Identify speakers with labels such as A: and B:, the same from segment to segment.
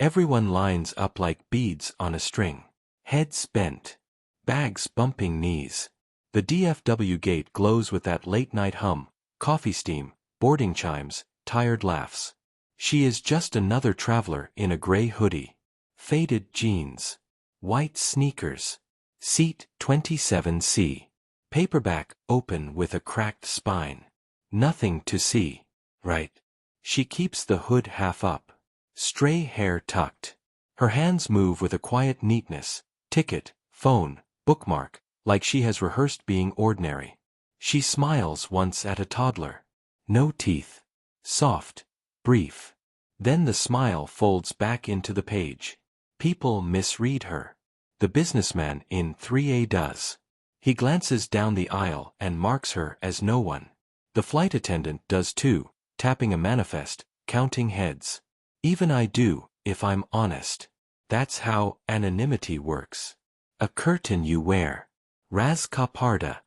A: Everyone lines up like beads on a string. Heads bent. Bags bumping knees. The DFW gate glows with that late-night hum, coffee steam, boarding chimes, tired laughs. She is just another traveler in a gray hoodie. Faded jeans. White sneakers. Seat 27C. Paperback open with a cracked spine. Nothing to see. Right. She keeps the hood half up. Stray hair tucked. Her hands move with a quiet neatness. Ticket, phone, bookmark, like she has rehearsed being ordinary. She smiles once at a toddler. No teeth. Soft. Brief. Then the smile folds back into the page. People misread her. The businessman in 3A does. He glances down the aisle and marks her as no one. The flight attendant does too, tapping a manifest, counting heads. Even I do, if I'm honest. That's how anonymity works. A curtain you wear. Raz Kaparda.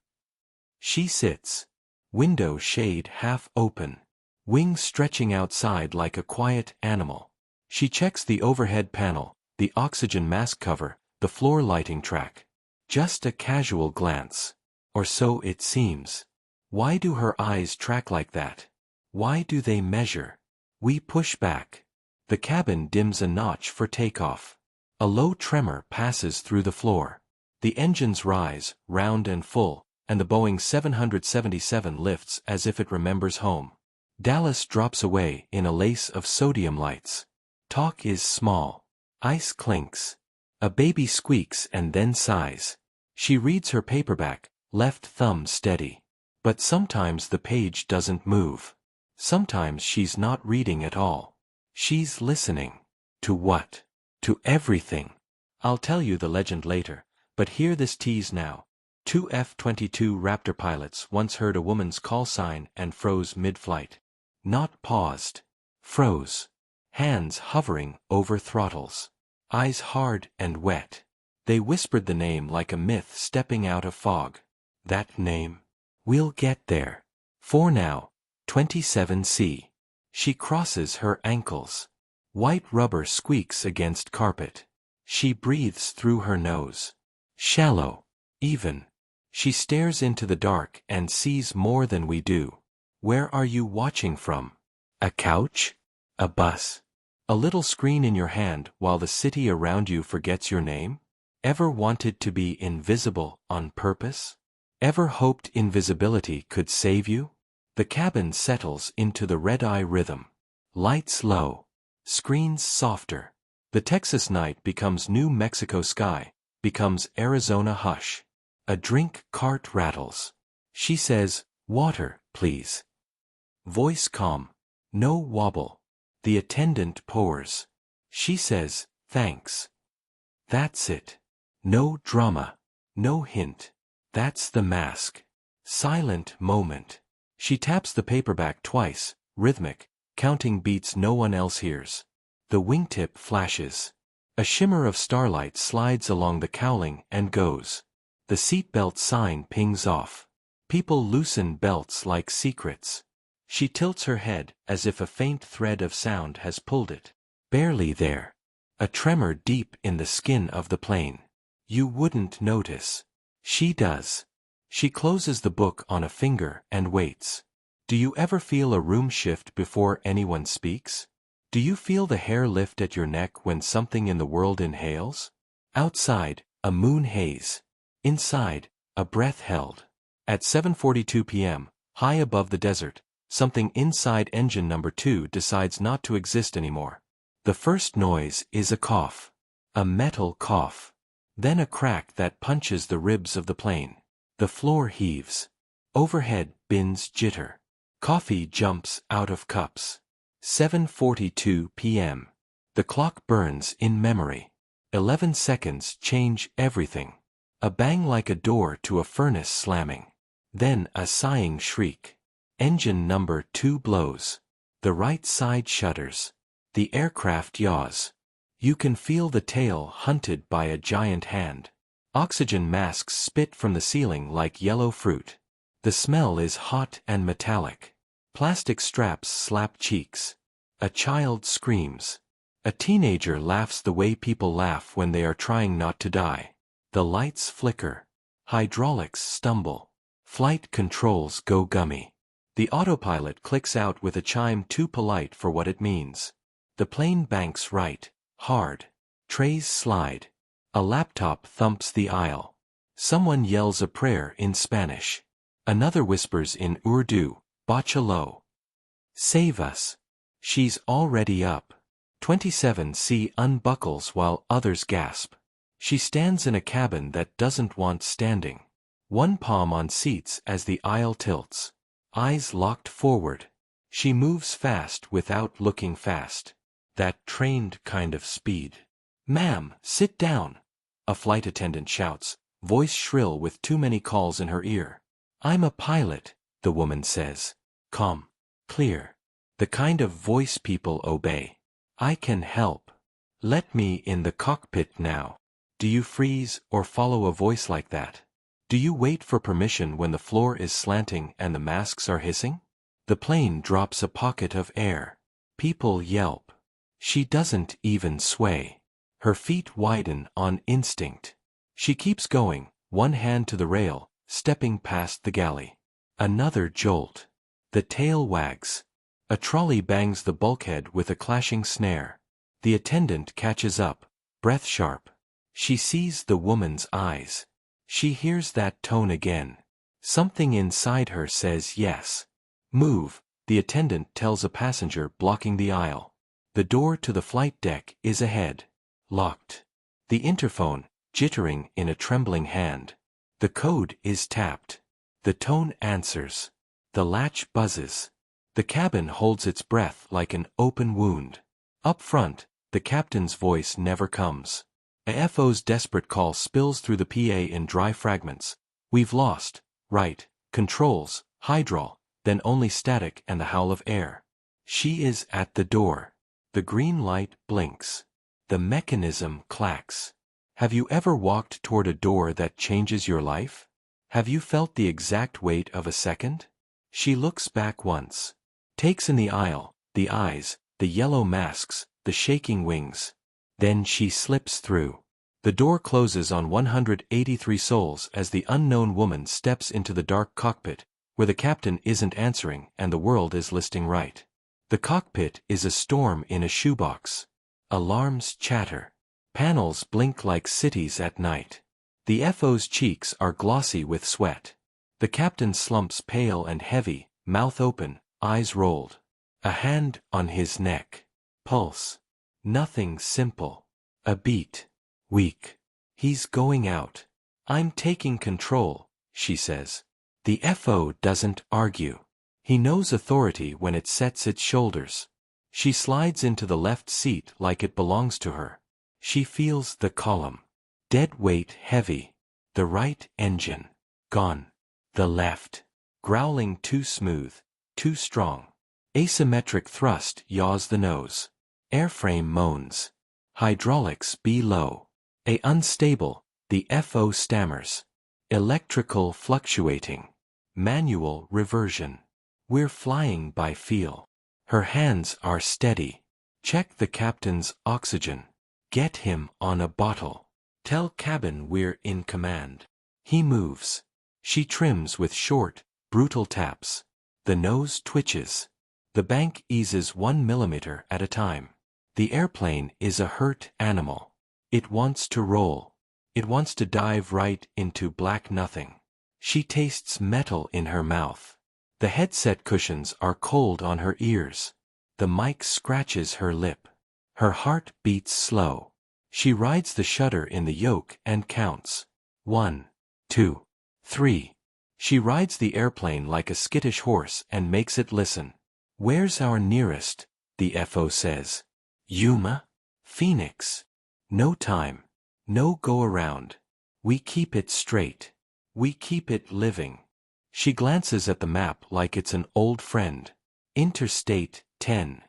A: She sits. Window shade half open. Wings stretching outside like a quiet animal. She checks the overhead panel, the oxygen mask cover, the floor lighting track. Just a casual glance. Or so it seems. Why do her eyes track like that? Why do they measure? We push back. The cabin dims a notch for takeoff. A low tremor passes through the floor. The engines rise, round and full, and the Boeing 777 lifts as if it remembers home. Dallas drops away in a lace of sodium lights. Talk is small. Ice clinks. A baby squeaks and then sighs. She reads her paperback, left thumb steady. But sometimes the page doesn't move. Sometimes she's not reading at all. She's listening. To what? To everything. I'll tell you the legend later, but hear this tease now. 2 F-22 Raptor pilots once heard a woman's call sign and froze mid-flight. Not paused. Froze. Hands hovering over throttles. Eyes hard and wet. They whispered the name like a myth stepping out of fog. That name? We'll get there. For now, 27C. She crosses her ankles. White rubber squeaks against carpet. She breathes through her nose. Shallow. Even. She stares into the dark and sees more than we do. Where are you watching from? A couch? A bus? A little screen in your hand while the city around you forgets your name? Ever wanted to be invisible on purpose? Ever hoped invisibility could save you? The cabin settles into the red-eye rhythm. Lights low. Screens softer. The Texas night becomes New Mexico sky, becomes Arizona hush. A drink cart rattles. She says, "Water, please." Voice calm. No wobble. The attendant pours. She says, "Thanks." That's it. No drama. No hint. That's the mask. Silent moment. She taps the paperback twice, rhythmic, counting beats no one else hears. The wingtip flashes. A shimmer of starlight slides along the cowling and goes. The seatbelt sign pings off. People loosen belts like secrets. She tilts her head as if a faint thread of sound has pulled it. Barely there. A tremor deep in the skin of the plane. You wouldn't notice. She does. She closes the book on a finger and waits. Do you ever feel a room shift before anyone speaks? Do you feel the hair lift at your neck when something in the world inhales? Outside, a moon haze. Inside, a breath held. At 7:42 p.m., high above the desert, something inside engine number 2 decides not to exist anymore. The first noise is a cough. A metal cough. Then a crack that punches the ribs of the plane. The floor heaves. Overhead bins jitter. Coffee jumps out of cups. 7:42 p.m. The clock burns in memory. 11 seconds change everything. A bang like a door to a furnace slamming. Then a sighing shriek. Engine number 2 blows. The right side shudders. The aircraft yaws. You can feel the tail hunted by a giant hand. Oxygen masks spit from the ceiling like yellow fruit. The smell is hot and metallic. Plastic straps slap cheeks. A child screams. A teenager laughs the way people laugh when they are trying not to die. The lights flicker. Hydraulics stumble. Flight controls go gummy. The autopilot clicks out with a chime too polite for what it means. The plane banks right, hard. Trays slide. A laptop thumps the aisle. Someone yells a prayer in Spanish. Another whispers in Urdu, Bachalo. Save us. She's already up. 27C unbuckles while others gasp. She stands in a cabin that doesn't want standing. One palm on seats as the aisle tilts. Eyes locked forward. She moves fast without looking fast. That trained kind of speed. Ma'am, sit down. A flight attendant shouts, voice shrill with too many calls in her ear. I'm a pilot, the woman says. Calm. Clear. The kind of voice people obey. I can help. Let me in the cockpit now. Do you freeze or follow a voice like that? Do you wait for permission when the floor is slanting and the masks are hissing? The plane drops a pocket of air. People yelp. She doesn't even sway. Her feet widen on instinct. She keeps going, one hand to the rail, stepping past the galley. Another jolt. The tail wags. A trolley bangs the bulkhead with a clashing snare. The attendant catches up, breath sharp. She sees the woman's eyes. She hears that tone again. Something inside her says yes. Move, the attendant tells a passenger blocking the aisle. The door to the flight deck is ahead. Locked. The interphone, jittering in a trembling hand. The code is tapped. The tone answers. The latch buzzes. The cabin holds its breath like an open wound. Up front, the captain's voice never comes. A FO's desperate call spills through the PA in dry fragments. We've lost. Right. Controls. Hydraul. Then only static and the howl of air. She is at the door. The green light blinks. The mechanism clacks. Have you ever walked toward a door that changes your life? Have you felt the exact weight of a second? She looks back once. Takes in the aisle, the eyes, the yellow masks, the shaking wings. Then she slips through. The door closes on 183 souls as the unknown woman steps into the dark cockpit, where the captain isn't answering and the world is listing right. The cockpit is a storm in a shoebox. Alarms chatter. Panels blink like cities at night. The FO's cheeks are glossy with sweat. The captain slumps pale and heavy, mouth open, eyes rolled. A hand on his neck. Pulse. Nothing simple. A beat. Weak. He's going out. I'm taking control, she says. The FO doesn't argue. He knows authority when it sets its shoulders. She slides into the left seat like it belongs to her. She feels the column. Dead weight heavy. The right engine. Gone. The left. Growling too smooth. Too strong. Asymmetric thrust yaws the nose. Airframe moans. Hydraulics below. A unstable, the FO stammers. Electrical fluctuating. Manual reversion. We're flying by feel. Her hands are steady. Check the captain's oxygen. Get him on a bottle. Tell cabin we're in command. He moves. She trims with short, brutal taps. The nose twitches. The bank eases 1 millimeter at a time. The airplane is a hurt animal. It wants to roll. It wants to dive right into black nothing. She tastes metal in her mouth. The headset cushions are cold on her ears. The mic scratches her lip. Her heart beats slow. She rides the shutter in the yoke and counts. 1, 2, 3. She rides the airplane like a skittish horse and makes it listen. Where's our nearest? The FO says. Yuma? Phoenix. No time. No go around. We keep it straight. We keep it living. She glances at the map like it's an old friend. Interstate 10.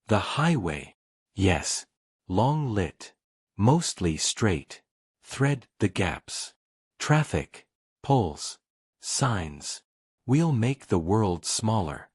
A: The highway. Yes. Long lit. Mostly straight. Thread the gaps. Traffic. Poles. Signs. We'll make the world smaller.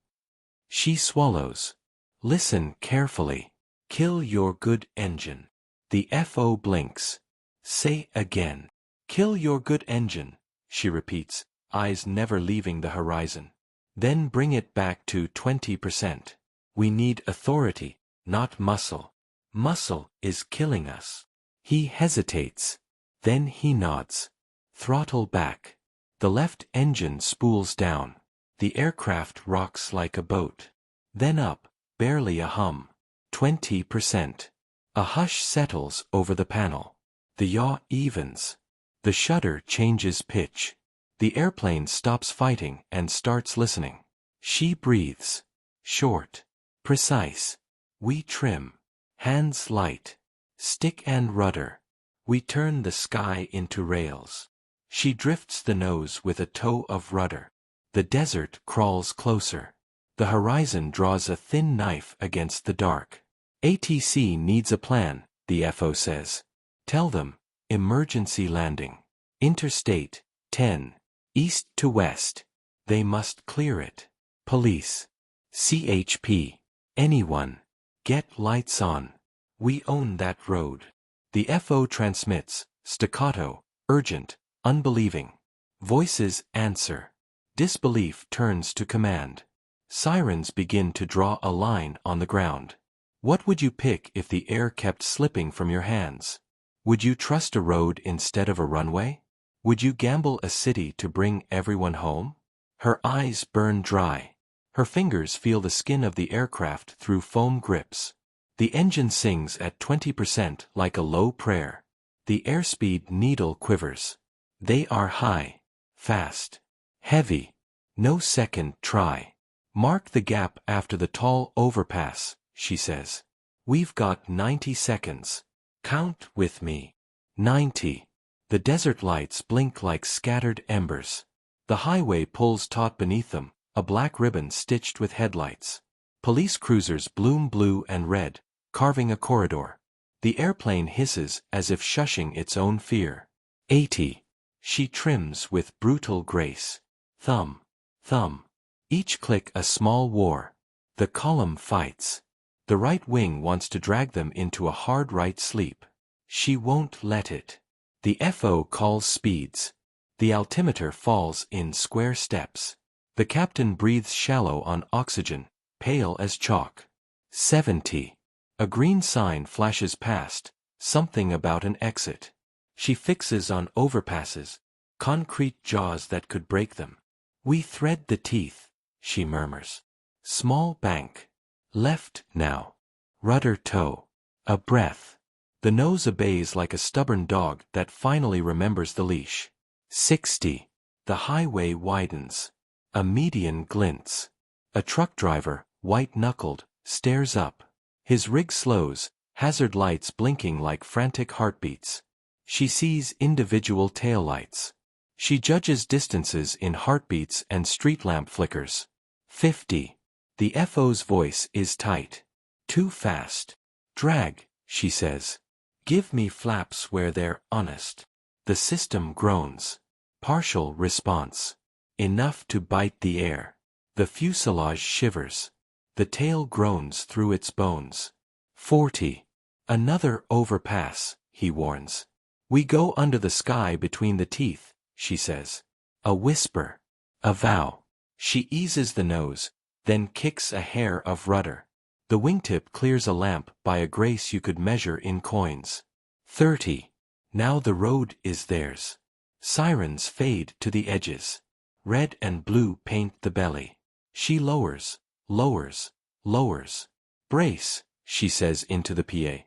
A: She swallows. Listen carefully. Kill your good engine. The FO blinks. Say again. Kill your good engine, she repeats, eyes never leaving the horizon. Then bring it back to 20%. We need authority, not muscle. Muscle is killing us. He hesitates. Then he nods. Throttle back. The left engine spools down. The aircraft rocks like a boat. Then up, barely a hum. 20%. A hush settles over the panel. The yaw evens. The shudder changes pitch. The airplane stops fighting and starts listening. She breathes. Short. Precise. We trim. Hands light. Stick and rudder. We turn the sky into rails. She drifts the nose with a toe of rudder. The desert crawls closer. The horizon draws a thin knife against the dark. ATC needs a plan, the FO says. Tell them, emergency landing. Interstate, 10, east to west. They must clear it. Police. CHP. Anyone. Get lights on. We own that road. The FO transmits, staccato, urgent, unbelieving. Voices answer. Disbelief turns to command. Sirens begin to draw a line on the ground. What would you pick if the air kept slipping from your hands? Would you trust a road instead of a runway? Would you gamble a city to bring everyone home? Her eyes burn dry. Her fingers feel the skin of the aircraft through foam grips. The engine sings at 20% like a low prayer. The airspeed needle quivers. They are high, fast, heavy. No second try. Mark the gap after the tall overpass, she says. We've got 90 seconds. Count with me. 90. The desert lights blink like scattered embers. The highway pulls taut beneath them, a black ribbon stitched with headlights. Police cruisers bloom blue and red, carving a corridor. The airplane hisses as if shushing its own fear. 80. She trims with brutal grace. Thumb. Thumb. Each click a small war. The column fights. The right wing wants to drag them into a hard right sleep. She won't let it. The FO calls speeds. The altimeter falls in square steps. The captain breathes shallow on oxygen, pale as chalk. 70. A green sign flashes past, something about an exit. She fixes on overpasses, concrete jaws that could break them. We thread the teeth, she murmurs. Small bank. Left now. Rudder toe. A breath. The nose obeys like a stubborn dog that finally remembers the leash. 60. The highway widens. A median glints. A truck driver, white-knuckled, stares up. His rig slows, hazard lights blinking like frantic heartbeats. She sees individual taillights. She judges distances in heartbeats and street lamp flickers. 50. The FO's voice is tight. Too fast. Drag, she says. Give me flaps where they're honest. The system groans. Partial response. Enough to bite the air. The fuselage shivers. The tail groans through its bones. 40. Another overpass, he warns. We go under the sky between the teeth, she says. A whisper. A vow. She eases the nose, then kicks a hair of rudder. The wingtip clears a lamp by a grace you could measure in coins. 30. Now the road is theirs. Sirens fade to the edges. Red and blue paint the belly. She lowers, lowers, lowers. Brace, she says into the PA.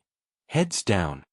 A: Heads down.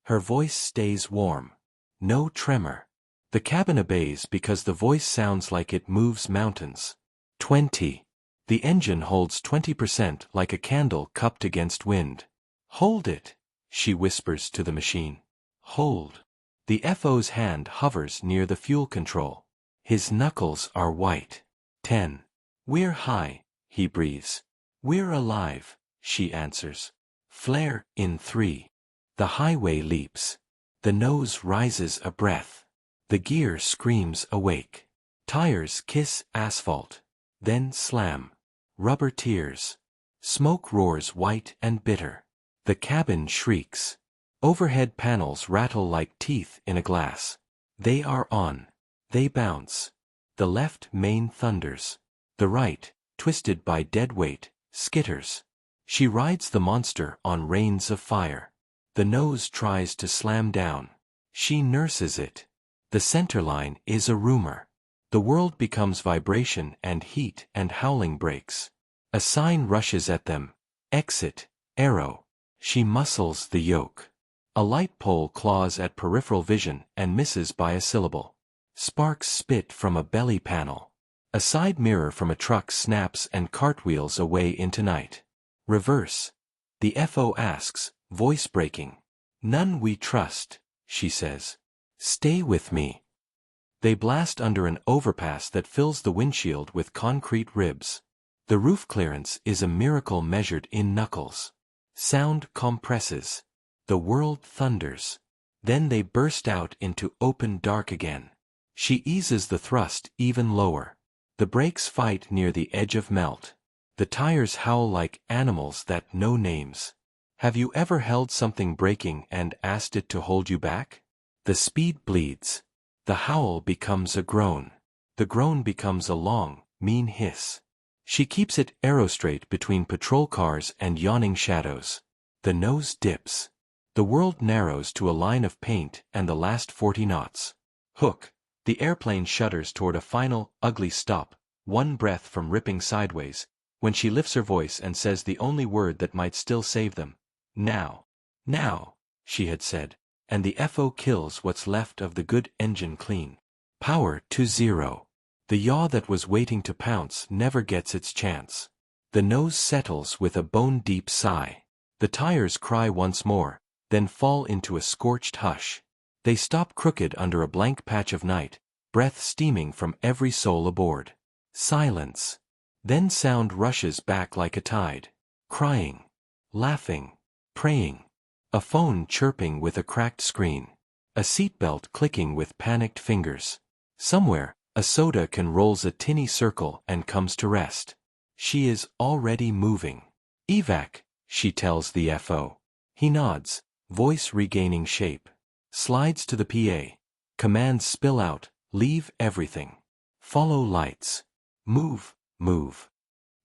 A: Her voice stays warm. No tremor. The cabin obeys because the voice sounds like it moves mountains. 20. The engine holds 20% like a candle cupped against wind. Hold it, she whispers to the machine. Hold. The FO's hand hovers near the fuel control. His knuckles are white. 10. We're high, he breathes. We're alive, she answers. Flare in 3. The highway leaps. The nose rises a breath. The gear screams awake. Tires kiss asphalt. Then slam. Rubber tears. Smoke roars white and bitter. The cabin shrieks. Overhead panels rattle like teeth in a glass. They are on. They bounce. The left main thunders. The right, twisted by dead weight, skitters. She rides the monster on reins of fire. The nose tries to slam down. She nurses it. The centerline is a rumor. The world becomes vibration and heat and howling breaks. A sign rushes at them. Exit, arrow. She muscles the yoke. A light pole claws at peripheral vision and misses by a syllable. Sparks spit from a belly panel. A side mirror from a truck snaps and cartwheels away into night. Reverse. The FO asks, voice breaking. None we trust, she says. Stay with me. They blast under an overpass that fills the windshield with concrete ribs. The roof clearance is a miracle measured in knuckles. Sound compresses. The world thunders. Then they burst out into open dark again. She eases the thrust even lower. The brakes fight near the edge of melt. The tires howl like animals that know names. Have you ever held something breaking and asked it to hold you back? The speed bleeds. The howl becomes a groan. The groan becomes a long, mean hiss. She keeps it aerostraight between patrol cars and yawning shadows. The nose dips. The world narrows to a line of paint and the last 40 knots. Hook. The airplane shudders toward a final, ugly stop, one breath from ripping sideways, when she lifts her voice and says the only word that might still save them. Now. Now, she had said, and the FO kills what's left of the good engine clean. Power to zero. The yaw that was waiting to pounce never gets its chance. The nose settles with a bone-deep sigh. The tires cry once more, then fall into a scorched hush. They stop crooked under a blank patch of night, breath steaming from every soul aboard. Silence. Then sound rushes back like a tide. Crying. Laughing. Praying. A phone chirping with a cracked screen. A seatbelt clicking with panicked fingers. Somewhere, a soda can rolls a tinny circle and comes to rest. She is already moving. Evac, she tells the FO. He nods, voice regaining shape. Slides to the PA. Commands spill out, leave everything. Follow lights. Move, move.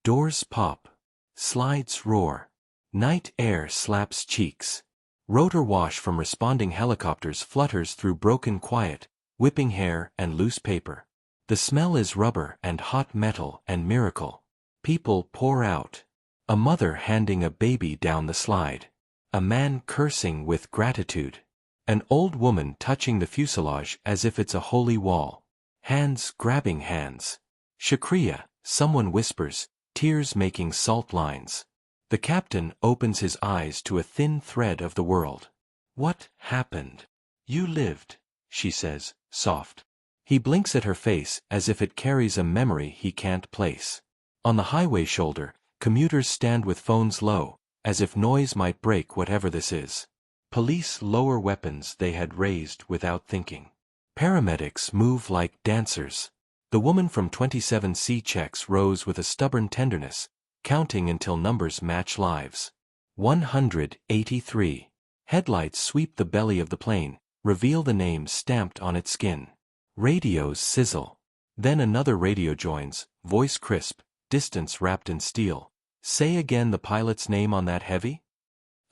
A: Doors pop. Slides roar. Night air slaps cheeks. Rotor wash from responding helicopters flutters through broken quiet, whipping hair and loose paper. The smell is rubber and hot metal and miracle. People pour out. A mother handing a baby down the slide. A man cursing with gratitude. An old woman touching the fuselage as if it's a holy wall. Hands grabbing hands. Shukriya, someone whispers, tears making salt lines. The captain opens his eyes to a thin thread of the world. What happened? You lived, she says, soft. He blinks at her face as if it carries a memory he can't place. On the highway shoulder, commuters stand with phones low, as if noise might break whatever this is. Police lower weapons they had raised without thinking. Paramedics move like dancers. The woman from 27C checks rows with a stubborn tenderness, counting until numbers match lives. 183. Headlights sweep the belly of the plane, reveal the name stamped on its skin. Radios sizzle. Then another radio joins, voice crisp, distance wrapped in steel. Say again the pilot's name on that heavy?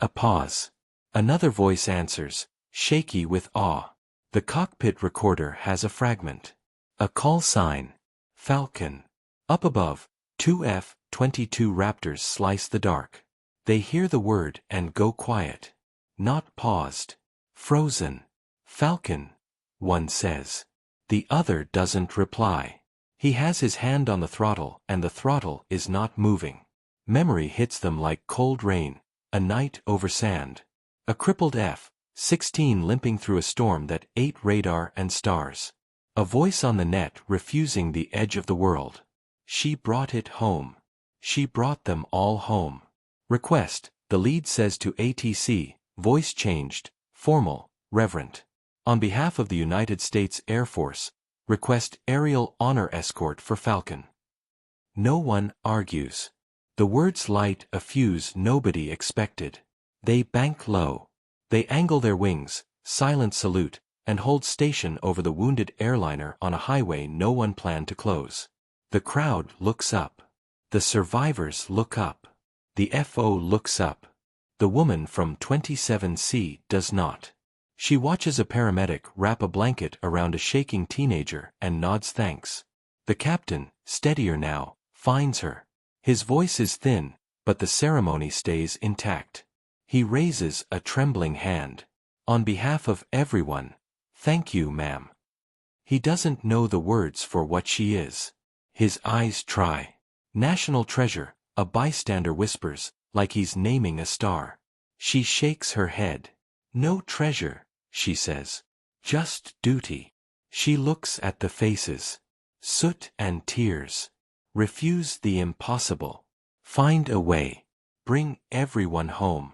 A: A pause. Another voice answers, shaky with awe. The cockpit recorder has a fragment. A call sign. Falcon. Up above, two F-22 Raptors slice the dark. They hear the word and go quiet. Not paused. Frozen. Falcon, one says. The other doesn't reply. He has his hand on the throttle and the throttle is not moving. Memory hits them like cold rain, a night over sand. A crippled F-16 limping through a storm that ate radar and stars. A voice on the net refusing the edge of the world. She brought it home. She brought them all home. Request, the lead says to ATC, voice changed, formal, reverent. On behalf of the United States Air Force, request aerial honor escort for Falcon. No one argues. The words light a fuse nobody expected. They bank low. They angle their wings, silent salute, and hold station over the wounded airliner on a highway no one planned to close. The crowd looks up. The survivors look up. The FO looks up. The woman from 27C does not. She watches a paramedic wrap a blanket around a shaking teenager and nods thanks. The captain, steadier now, finds her. His voice is thin, but the ceremony stays intact. He raises a trembling hand. On behalf of everyone, thank you, ma'am. He doesn't know the words for what she is. His eyes try. National treasure, a bystander whispers, like he's naming a star. She shakes her head. No treasure, she says. Just duty. She looks at the faces. Soot and tears. Refuse the impossible. Find a way. Bring everyone home.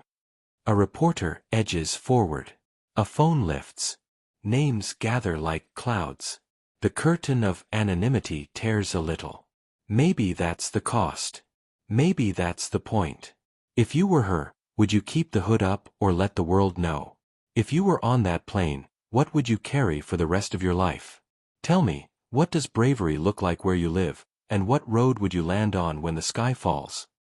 A: A reporter edges forward. A phone lifts. Names gather like clouds. The curtain of anonymity tears a little. Maybe that's the cost. Maybe that's the point. If you were her, would you keep the hood up or let the world know? If you were on that plane, what would you carry for the rest of your life? Tell me, what does bravery look like where you live, and what road would you land on when the sky falls?